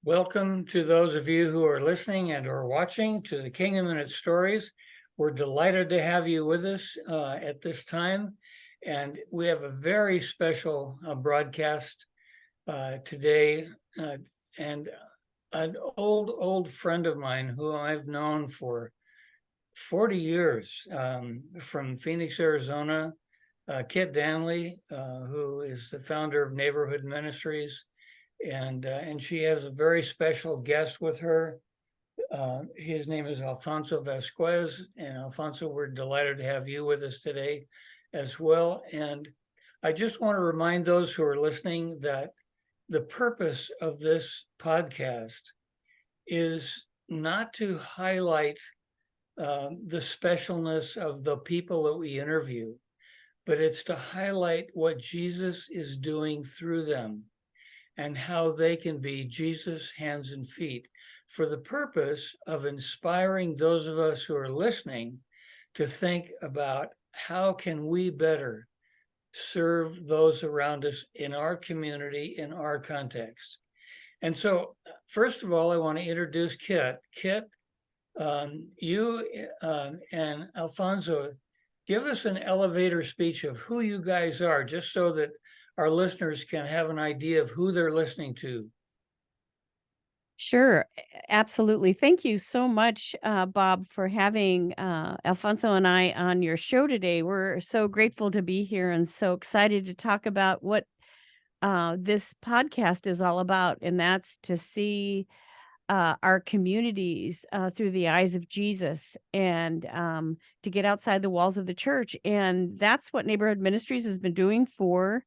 Welcome to those of you who are listening and or watching to the Kingdom and its Stories. We're delighted to have you with us at this time. And we have a very special broadcast today. And an old friend of mine who I've known for 40 years from Phoenix, Arizona, Kit Danley, who is the founder of Neighborhood Ministries. And she has a very special guest with her. His name is Alfonso Vasquez. And Alfonso, we're delighted to have you with us today as well. And I just want to remind those who are listening that the purpose of this podcast is not to highlight the specialness of the people that we interview, but it's to highlight what Jesus is doing through them and how they can be Jesus' hands and feet for the purpose of inspiring those of us who are listening to think about how can we better serve those around us in our community, in our context. And so, first of all, I want to introduce Kit. Kit, you and Alfonso, give us an elevator speech of who you guys are, just so that our listeners can have an idea of who they're listening to. Sure, absolutely. Thank you so much, Bob, for having Alfonso and I on your show today. We're so grateful to be here and so excited to talk about what this podcast is all about, and that's to see our communities through the eyes of Jesus and to get outside the walls of the church. And that's what Neighborhood Ministries has been doing for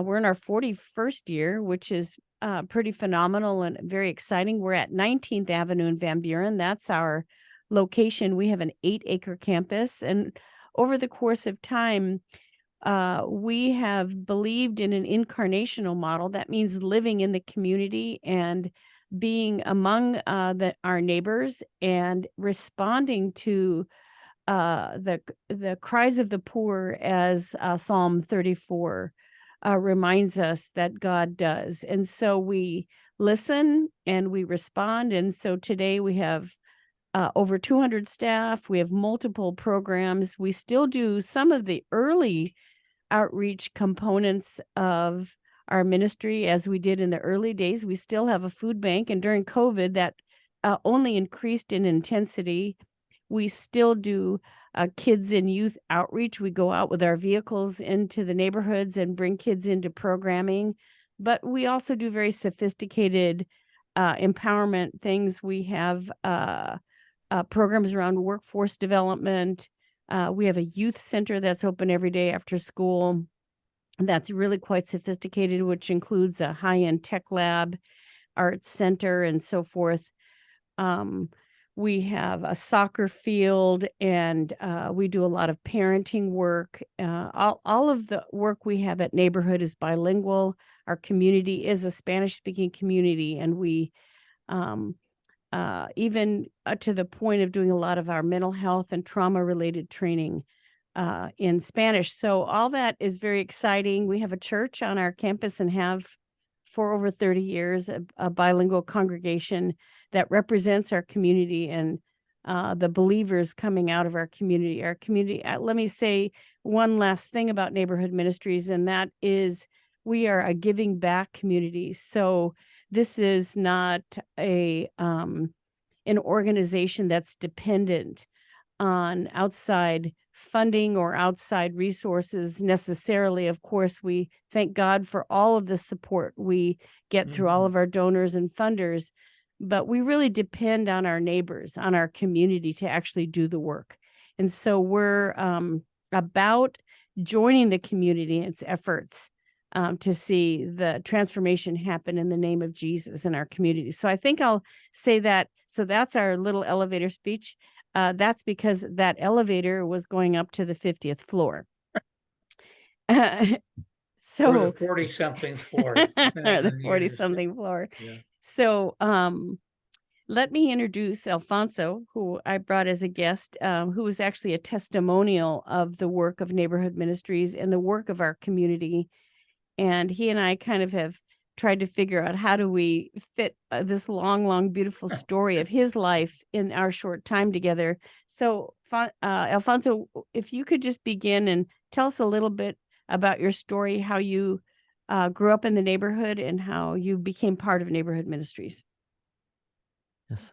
we're in our 41st year, which is pretty phenomenal and very exciting. We're at 19th Avenue in Van Buren. That's our location. We have an 8-acre campus. And over the course of time, we have believed in an incarnational model. That means living in the community and being among our neighbors and responding to the cries of the poor, as Psalm 34 reminds us that God does. And so we listen and we respond. And so today we have over 200 staff. We have multiple programs. We still do some of the early outreach components of our ministry as we did in the early days. We still have a food bank. And during COVID, that only increased in intensity. We still do kids and youth outreach. We go out with our vehicles into the neighborhoods and bring kids into programming. But we also do very sophisticated empowerment things. We have programs around workforce development. We have a youth center that's open every day after school. That's really quite sophisticated, which includes a high-end tech lab, arts center, and so forth. We have a soccer field, and we do a lot of parenting work. All of the work we have at Neighborhood is bilingual. Our community is a Spanish-speaking community, and we even to the point of doing a lot of our mental health and trauma-related training in Spanish. So all that is very exciting. We have a church on our campus and have for over 30 years, a bilingual congregation that represents our community and the believers coming out of our community. Our community, let me say one last thing about Neighborhood Ministries, and that is we are a giving back community. So this is not an organization that's dependent on outside funding or outside resources necessarily. Of course, we thank God for all of the support we get through all of our donors and funders, but we really depend on our neighbors, on our community to actually do the work. And so we're about joining the community in its efforts to see the transformation happen in the name of Jesus in our community. So I think I'll say that. So that's our little elevator speech. That's because that elevator was going up to the 50th floor. So the 40-something floor. The 40-something floor. Yeah. So let me introduce Alfonso, who I brought as a guest, who is actually a testimonial of the work of Neighborhood Ministries and the work of our community. And he and I kind of have tried to figure out how do we fit this long, long, beautiful story of his life in our short time together. So, Alfonso, if you could just begin and tell us a little bit about your story, how you grew up in the neighborhood and how you became part of Neighborhood Ministries. Yes.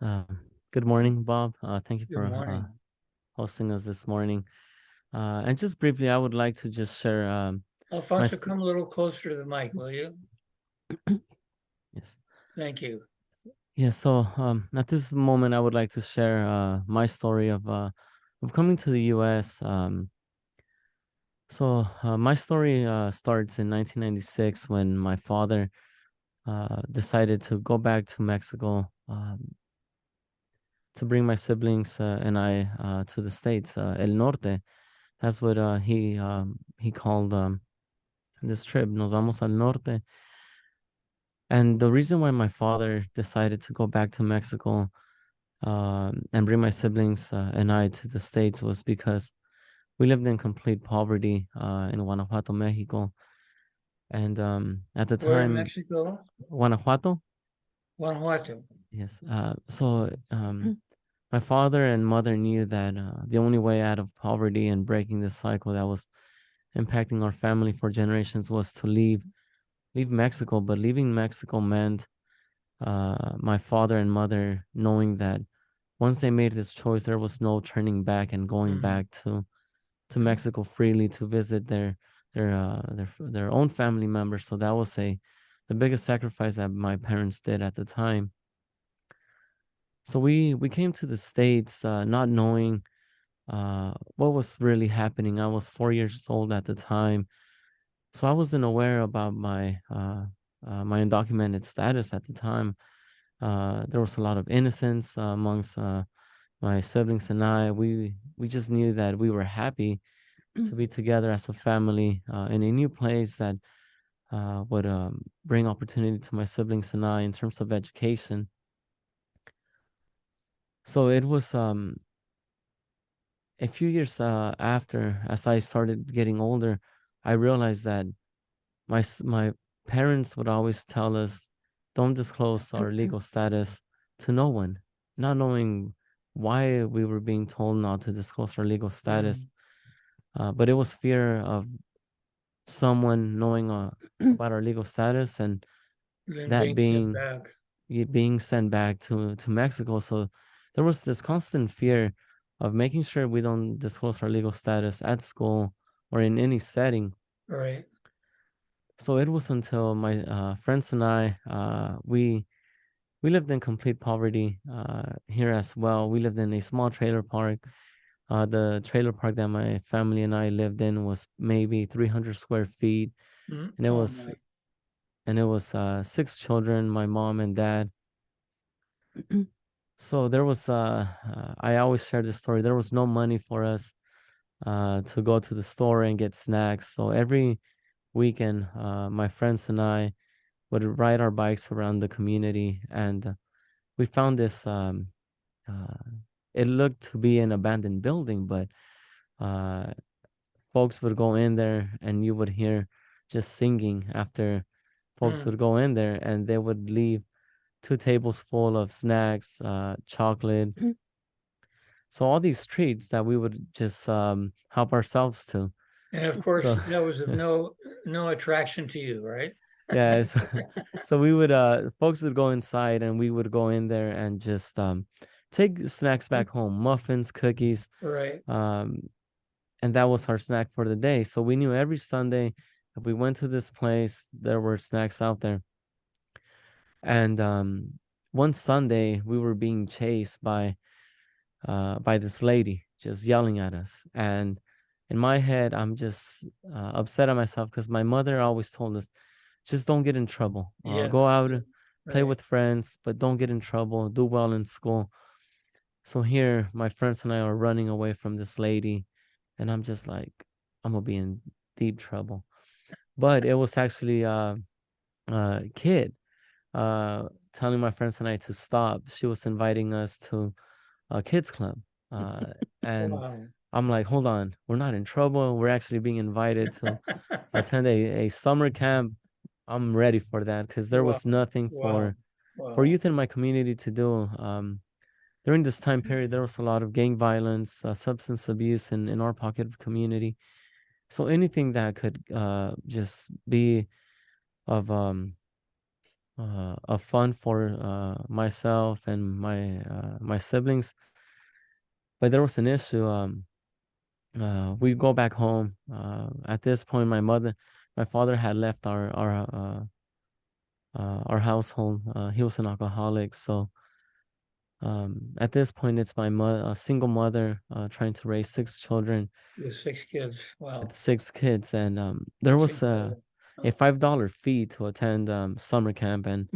Good morning, Bob. Thank you Good for morning. hosting us this morning. And just briefly, I would like to just share. Alfonso, st- come a little closer to the mic, will you? Yes. Thank you. Yeah. So at this moment, I would like to share my story of coming to the U.S. So my story starts in 1996 when my father decided to go back to Mexico to bring my siblings and I to the States, El Norte. That's what he called this trip. Nos vamos al norte. And the reason why my father decided to go back to Mexico and bring my siblings and I to the States was because we lived in complete poverty in Guanajuato, Mexico. And at the Where in time, Mexico? Guanajuato. Guanajuato. Yes. So my father and mother knew that the only way out of poverty and breaking this cycle that was impacting our family for generations was to leave Mexico. But leaving Mexico meant my father and mother knowing that once they made this choice, there was no turning back and going back to Mexico freely to visit their own family members. So that was the biggest sacrifice that my parents did at the time. So we came to the States not knowing what was really happening. I was 4 years old at the time, so I wasn't aware about my undocumented status at the time. There was a lot of innocence amongst my siblings and I. We just knew that we were happy to be together as a family in a new place that would bring opportunity to my siblings and I in terms of education. So it was a few years after, as I started getting older, I realized that my parents would always tell us, "Don't disclose our legal status to no one," not knowing why we were being told not to disclose our legal status. But it was fear of someone knowing about our legal status and Then that being sent being back. being sent back to Mexico. So there was this constant fear of making sure we don't disclose our legal status at school or in any setting. Right. So it was until my friends and I we lived in complete poverty here as well. We lived in a small trailer park. The trailer park that my family and I lived in was maybe 300 square feet, and it Oh was my. and it was 6 children, my mom and dad. So there was I always share this story. There was no money for us to go to the store and get snacks. So every weekend, my friends and I would ride our bikes around the community, and we found this. Uh, it looked to be an abandoned building, but uh, folks would go in there, and you would hear just singing after folks would go in there, and they would leave 2 tables full of snacks, chocolate. So all these treats that we would just help ourselves to. And of course, So that was of no attraction to you, right? yeah, so we would folks would go inside and we would go in there and just take snacks back home, muffins, cookies, Right. and that was our snack for the day. So we knew every Sunday if we went to this place, there were snacks out there. And one Sunday we were being chased by this lady just yelling at us. And in my head, I'm just upset at myself because my mother always told us, just don't get in trouble. Yes. Go out, play Right. with friends, but don't get in trouble. Do well in school. So here, my friends and I are running away from this lady, and I'm just like, I'm gonna be in deep trouble. But it was actually a kid telling my friends and I to stop. She was inviting us to a kids club. And Wow. I'm like, hold on, we're not in trouble. We're actually being invited to attend a summer camp. I'm ready for that, because there Wow. was nothing Wow. for Wow. youth in my community to do. During this time period, there was a lot of gang violence, substance abuse in our pocket of community. So anything that could just be of fun for myself and my siblings. But there was an issue. We go back home. At this point, my father had left our household. He was an alcoholic, so at this point, it's my single mother trying to raise 6 children With 6 kids. Wow. with 6 kids, and there That's was incredible. a $5 fee to attend summer camp, and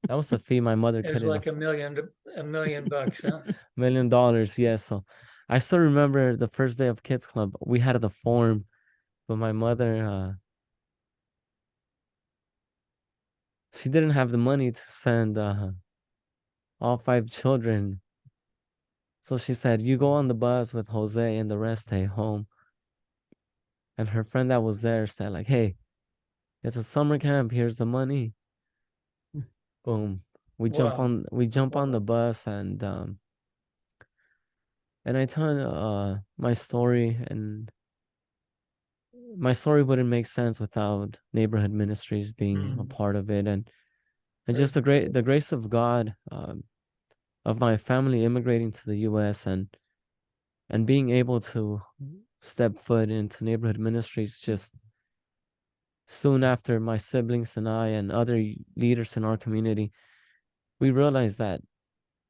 that was a fee my mother It's couldn't like $1 million bucks, huh? $1 million. Yes, so I still remember the first day of kids club. We had the form, but my mother she didn't have the money to send all 5 children. So she said, "You go on the bus with Jose and the rest stay home." And her friend that was there said, like, "Hey, it's a summer camp. Here's the money." Boom. Wow. We jump on Wow. the bus, and I tell my story, and my story wouldn't make sense without neighborhood ministries being a part of it, and Very just the grace of God, of my family immigrating to the U.S. and being able to step foot into neighborhood ministries just soon after my siblings and I and other leaders in our community, we realized that,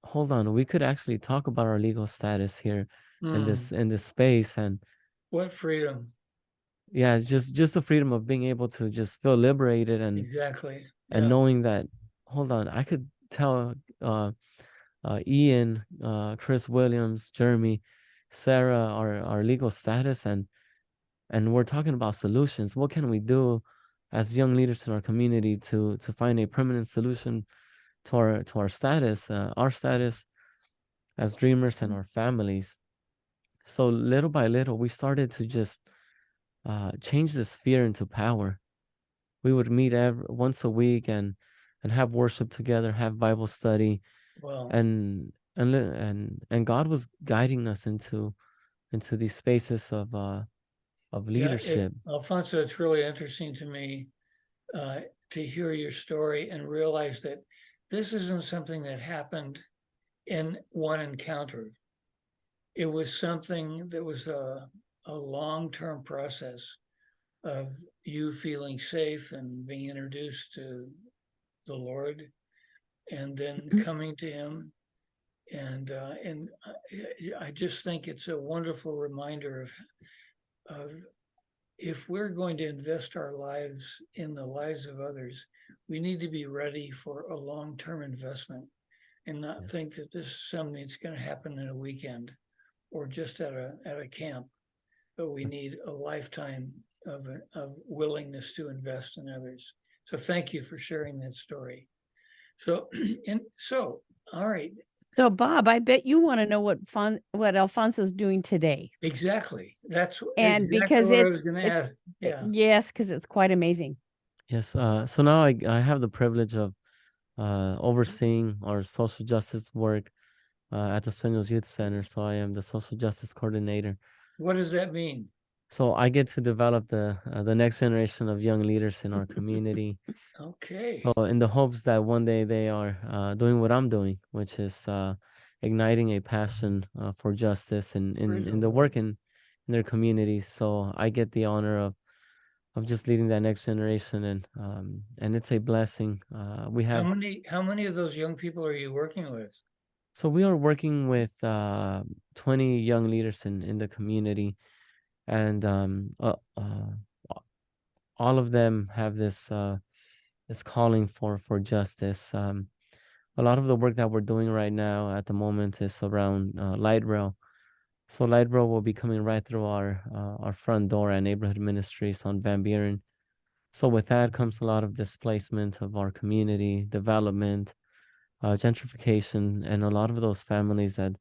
hold on, we could actually talk about our legal status here in this space. And What freedom. yeah, it's just the freedom of being able to just feel liberated, Exactly. and Yeah. knowing that, hold on, I could tell Ian, Chris Williams, Jeremy, Sarah, our legal status, and we're talking about solutions. What can we do as young leaders in our community to find a permanent solution to our status as dreamers and our families? So little by little, we started to just change this fear into power. We would meet once a week and have worship together, have Bible study, Wow. and God was guiding us into these spaces of leadership. Alfonso, it's really interesting to me to hear your story and realize that this isn't something that happened in one encounter. It was something that was a long-term process of you feeling safe and being introduced to the Lord, and then coming to Him. And I just think it's a wonderful reminder of if we're going to invest our lives in the lives of others, we need to be ready for a long-term investment and not Yes. think that this is something that's going to happen in a weekend or just at a camp, but we need a lifetime of willingness to invest in others. So thank you for sharing that story. So, all right. So, Bob, I bet you want to know what Alfonso's doing today. Exactly. That's And exactly because what I was going to ask. Yeah. Yes, because it's quite amazing. Yes. So now I have the privilege of overseeing our social justice work at the Sueños Youth Center. So I am the social justice coordinator. What does that mean? So I get to develop the next generation of young leaders in our community. Okay. So in the hopes that one day they are doing what I'm doing, which is igniting a passion for justice in the work in their communities. So I get the honor of just leading that next generation, and it's a blessing. We have How many of those young people are you working with? So we are working with 20 young leaders in the community, and all of them have this calling for justice. A lot of the work that we're doing right now at the moment is around light rail. So light rail will be coming right through our front door at Neighborhood Ministries on Van Buren. So with that comes a lot of displacement of our community, development, gentrification, and a lot of those families that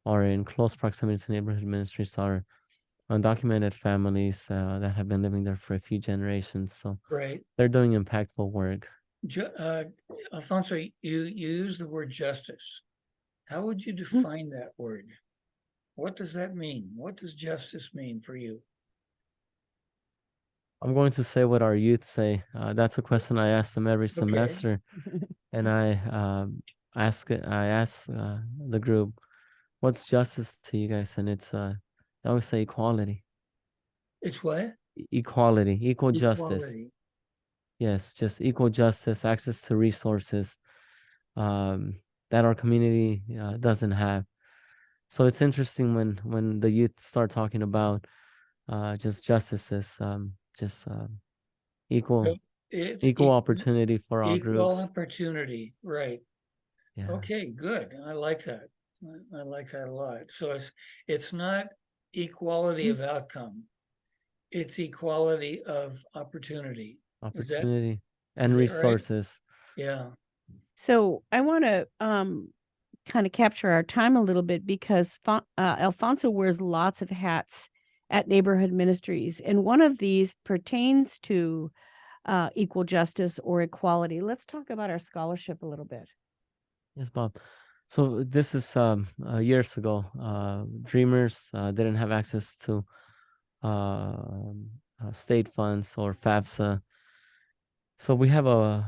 are in close proximity to neighborhood ministries are undocumented families that have been living there for a few generations. So Right. they're doing impactful work. Alfonso, you use the word justice. How would you define that word? What does that mean? What does justice mean for you? I'm going to say what our youth say. That's a question I ask them every Okay. semester, and I ask the group, "What's justice to you guys?" And it's I always say equality. It's what? Equality, equal justice. Equality. Yes, just equal justice, access to resources that our community doesn't have. So it's interesting when the youth start talking about just justices, just equal So it's equal opportunity for all equal groups. opportunity, right? Yeah, Okay, good. I like that. I like that a lot. So it's not equality of outcome. It's equality of opportunity. Is that opportunity and right? resources. Yeah. So I want to kind of capture our time a little bit because Alfonso wears lots of hats at neighborhood ministries, and one of these pertains to equal justice or equality. Let's talk about our scholarship a little bit. Yes, Bob. So this is years ago. Dreamers didn't have access to state funds or FAFSA. So we have a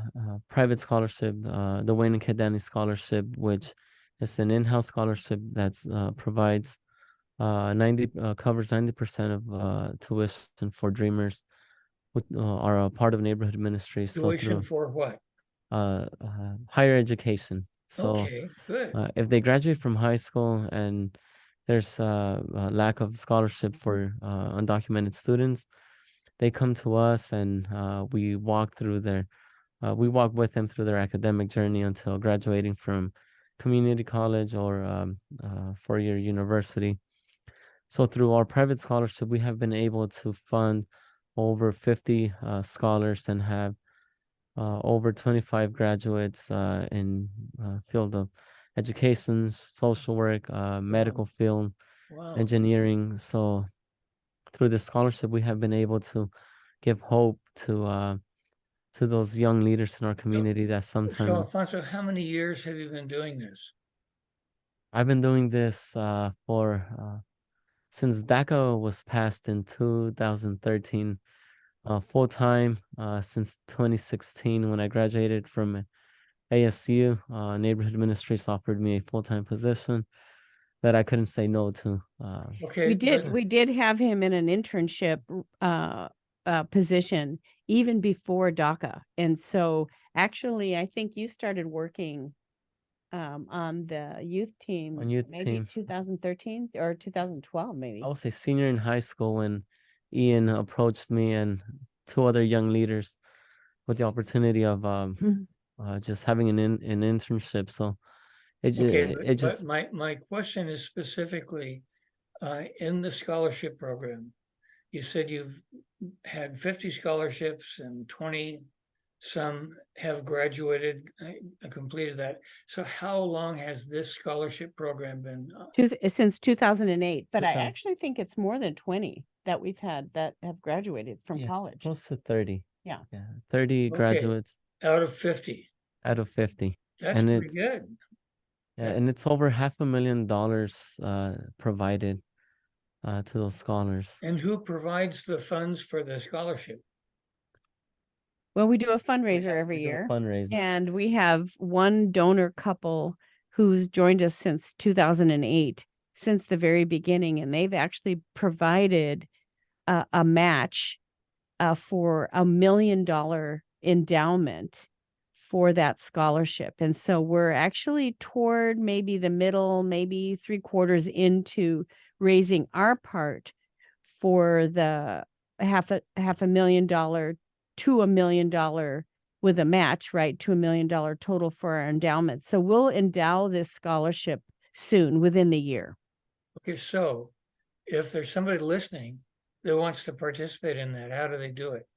private scholarship, the Wayne and Kid Danley Scholarship, which is an in-house scholarship that's provides 90 covers 90% of tuition for Dreamers who are a part of neighborhood ministries. So Tuition through for what? higher education. So Okay, good. if they graduate from high school and there's a lack of scholarship for undocumented students, they come to us and we walk with them through their academic journey until graduating from community college or four-year university. So through our private scholarship, we have been able to fund over 50 scholars and have over 25 graduates in field of education, social work, medical field, Wow. engineering. So through this scholarship, we have been able to give hope to those young leaders in our community that So sometimes. Alfonso, how many years have you been doing this? I've been doing this for since DACA was passed in 2013, full time since 2016 when I graduated from ASU. Neighborhood Ministries offered me a full-time position that I couldn't say no to. Okay, We did have him in an internship position even before DACA, and so actually I think you started working on the youth team maybe 2013 or 2012 maybe. I was a senior in high school when Ian approached me and two other young leaders with the opportunity of just having an internship. So it just but my question is specifically in the scholarship program. You said you've had 50 scholarships and 20 some have graduated, completed that. So how long has this scholarship program been? Since 2008, but I 2000. actually think it's more than 20 that we've had that have graduated from college. Close to 30. Yeah. 30 Okay. graduates Out of 50. out of 50. That's and pretty it's good. and it's over $500,000 provided to those scholars. And who provides the funds for the scholarship? Well, we do a fundraiser every year. And we have one donor couple who's joined us since 2008, since the very beginning. And they've actually provided a match for $1 million endowment for that scholarship. And so we're actually toward maybe the middle, maybe 3/4 into raising our part for the half a million dollar to $1 million with a match, right? To $1 million total for our endowment. So we'll endow this scholarship soon, within the year. Okay, so if there's somebody listening that wants to participate in that, how do they do it?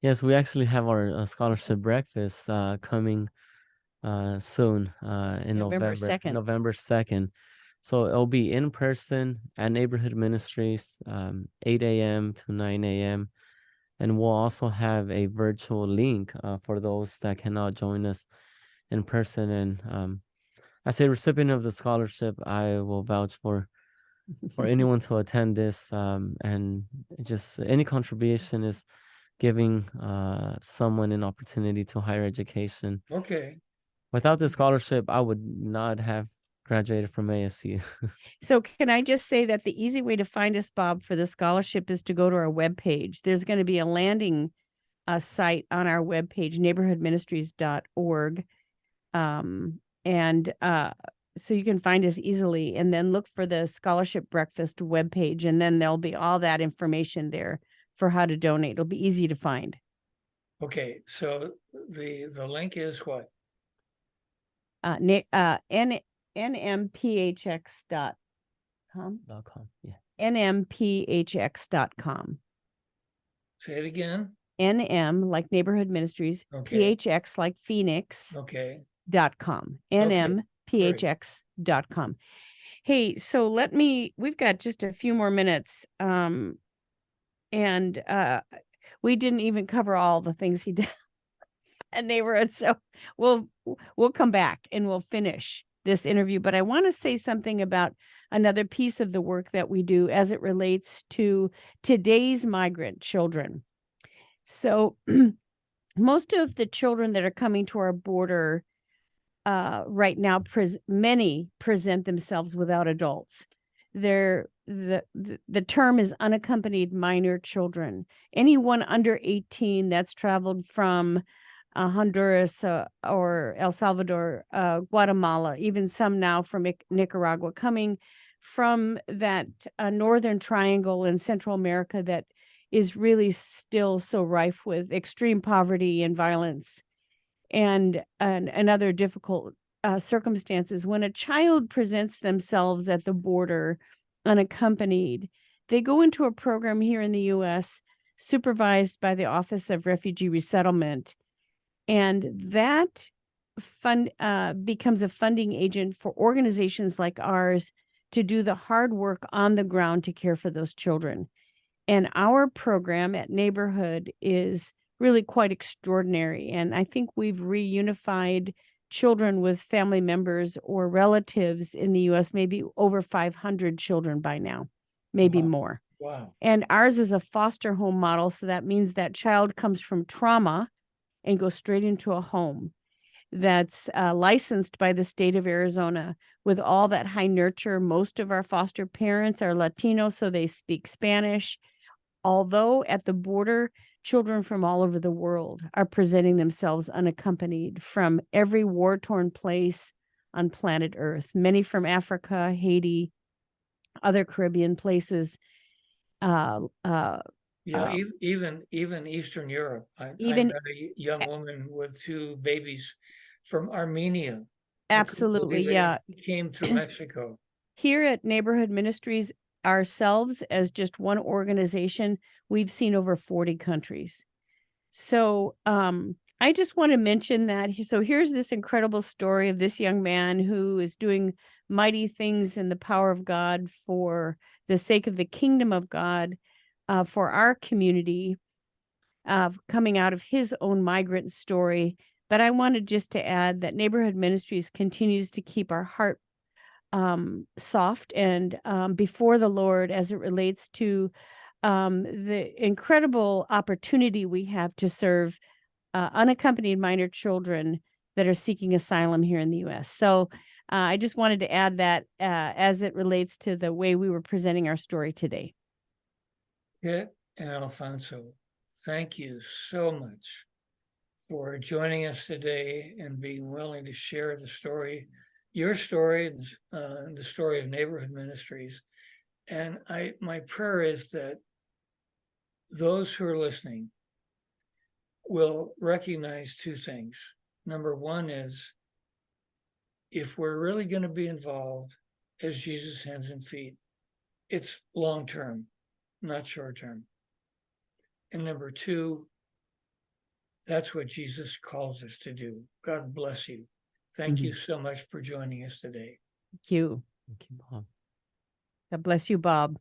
Yes, we actually have our scholarship breakfast coming soon in November 2nd. November 2nd. So it'll be in person at Neighborhood Ministries, 8 a.m. to 9 a.m. And we'll also have a virtual link for those that cannot join us in person. And as a recipient of the scholarship, I will vouch for anyone to attend this. And just any contribution is giving someone an opportunity to higher education. Okay. Without the scholarship, I would not have graduated from ASU. So can I just say that the easy way to find us, Bob, for the scholarship is to go to our webpage. There's going to be a landing site on our webpage, neighborhoodministries.org. So you can find us easily, and then look for the scholarship breakfast webpage, and then there'll be all that information there for how to donate. It'll be easy to find. Okay, so the link is what? nmpHX.com. .com. Yeah. nmpHX.com. Say it again. NM like Neighborhood Ministries, Okay. PHX like Phoenix, Okay. .com. Okay, nmphx.com. Hey, so we've got just a few more minutes. And we didn't even cover all the things he did. And they were, so we'll come back and we'll finish this interview. But I want to say something about another piece of the work that we do as it relates to today's migrant children. So most of the children that are coming to our border right now, many present themselves without adults. The term is unaccompanied minor children. Anyone under 18 that's traveled from Honduras or El Salvador, Guatemala, even some now from Nicaragua, coming from that northern triangle in Central America that is really still so rife with extreme poverty and violence and other difficult circumstances. When a child presents themselves at the border unaccompanied, they go into a program here in the U.S. supervised by the Office of Refugee Resettlement, and that becomes a funding agent for organizations like ours to do the hard work on the ground to care for those children. And our program at Neighborhood is really quite extraordinary. And I think we've reunified children with family members or relatives in the U.S., maybe over 500 children by now, maybe more. Wow. And ours is a foster home model. So that means that child comes from trauma and goes straight into a home that's licensed by the state of Arizona with all that high nurture. Most of our foster parents are Latino, so they speak Spanish. Although at the border, children from all over the world are presenting themselves unaccompanied from every war-torn place on planet Earth, many from Africa, Haiti, other Caribbean places. Even Eastern Europe. I met a young woman with two babies from Armenia. Absolutely, yeah. Came through Mexico. Here at Neighborhood Ministries, ourselves as just one organization, we've seen over 40 countries. So I just want to mention that. So here's this incredible story of this young man who is doing mighty things in the power of God for the sake of the kingdom of God, for our community, coming out of his own migrant story. But I wanted just to add that Neighborhood Ministries continues to keep our heart soft and before the Lord as it relates to the incredible opportunity we have to serve unaccompanied minor children that are seeking asylum here in the U.S. So I just wanted to add that as it relates to the way we were presenting our story today. Sept and Alfonso, thank you so much for joining us today and being willing to share the story, your story, the story of Neighborhood Ministries. And my prayer is that those who are listening will recognize two things. Number one is, if we're really going to be involved as Jesus' hands and feet, it's long-term, not short-term. And number two, that's what Jesus calls us to do. God bless you. Thank you so much for joining us today. Thank you. Thank you, Bob. God bless you, Bob.